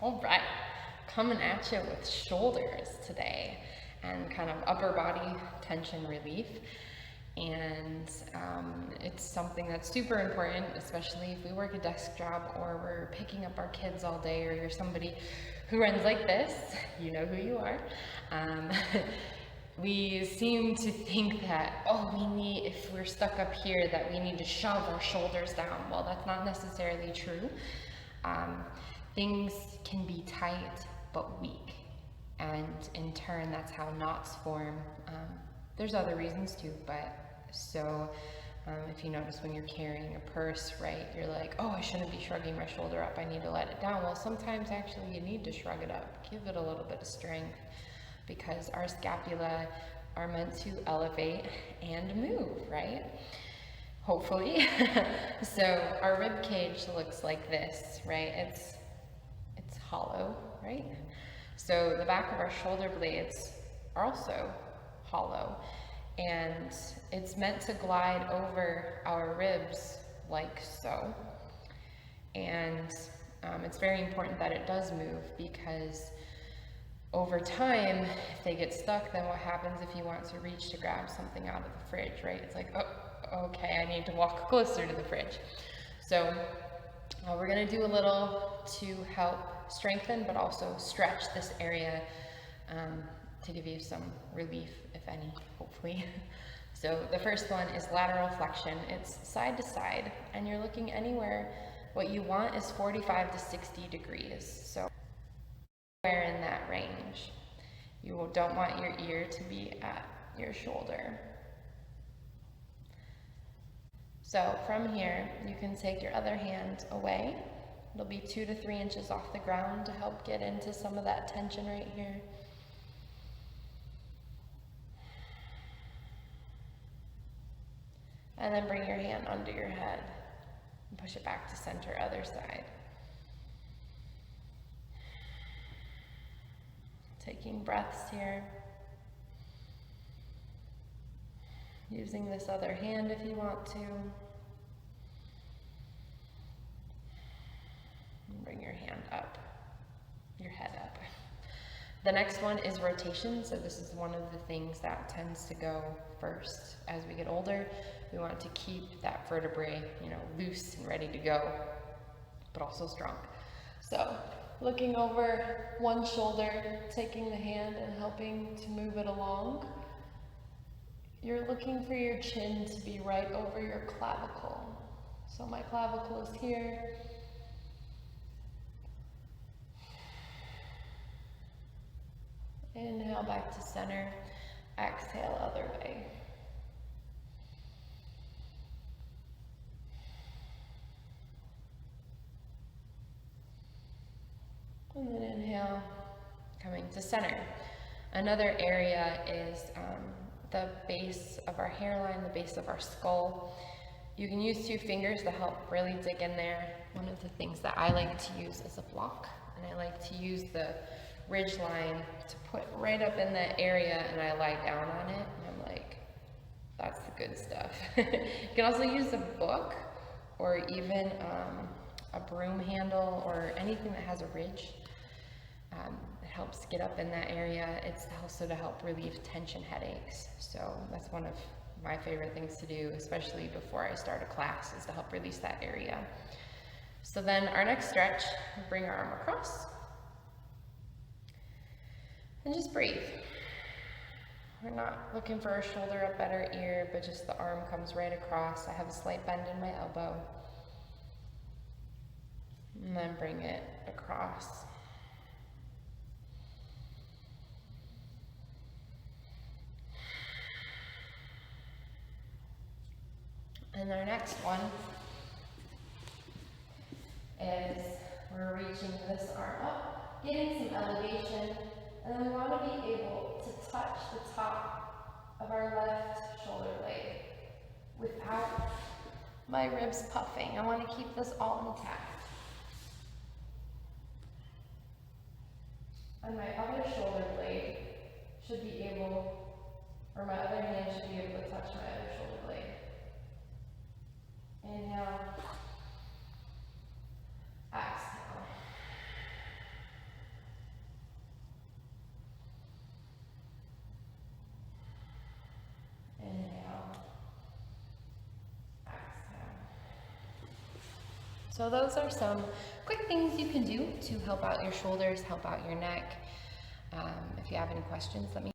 All right, coming at you with shoulders today and kind of upper body tension relief. And it's something that's super important, especially if we work a desk job or we're picking up our kids all day, or you're somebody who runs like this, you know who you are. Um, we seem to think that, if we're stuck up here, that we need to shove our shoulders down. Well, that's not necessarily true. Um, things can be tight but weak, and in turn, that's how knots form. There's other reasons too, but if you notice when you're carrying a purse, right, you're like, oh, I shouldn't be shrugging my shoulder up, I need to let it down. Well, sometimes actually you need to shrug it up, give it a little bit of strength, because our scapula are meant to elevate and move, right? Hopefully. So our rib cage looks like this, right? It's hollow, right? So the back of our shoulder blades are also hollow, and it's meant to glide over our ribs like so. And it's very important that it does move, because over time, if they get stuck, then what happens if you want to reach to grab something out of the fridge, right? It's like, oh, okay, I need to walk closer to the fridge. So we're gonna do a little to help strengthen, but also stretch this area to give you some relief, if any, hopefully. So the first one is lateral flexion. It's side to side, and you're looking anywhere. What you want is 45 to 60 degrees. So anywhere in that range. You don't want your ear to be at your shoulder. So from here, you can take your other hand away. It'll be 2 to 3 inches off the ground to help get into some of that tension right here. And then bring your hand under your head and push it back to center, other side. Taking breaths here. Using this other hand if you want to. And bring your hand up, your head up. The next one is rotation. So this is one of the things that tends to go first as we get older. We want to keep that vertebrae, loose and ready to go, but also strong. So looking over one shoulder, taking the hand and helping to move it along. You're looking for your chin to be right over your clavicle. So my clavicle is here. Inhale back to center. Exhale other way. And then inhale, coming to center. Another area is the base of our hairline, the base of our skull. You can use 2 fingers to help really dig in there. One of the things that I like to use is a block, and I like to use the ridge line to put right up in that area, and I lie down on it, and I'm like, that's the good stuff. You can also use a book, or even a broom handle, or anything that has a ridge. It helps get up in that area. It's also to help relieve tension headaches. So that's one of my favorite things to do, especially before I start a class, is to help release that area. So then our next stretch, bring our arm across. And just breathe. We're not looking for a shoulder up at our ear, but just the arm comes right across. I have a slight bend in my elbow. And then bring it across. And our next one is we're reaching this arm up, getting some elevation, and then we want to be able to touch the top of our left shoulder blade without my ribs puffing. I want to keep this all intact. And my other shoulder blade should be able, or my other hand should be able to touch my other shoulder blade. Inhale, exhale. So those are some quick things you can do to help out your shoulders, help out your neck. If you have any questions, let me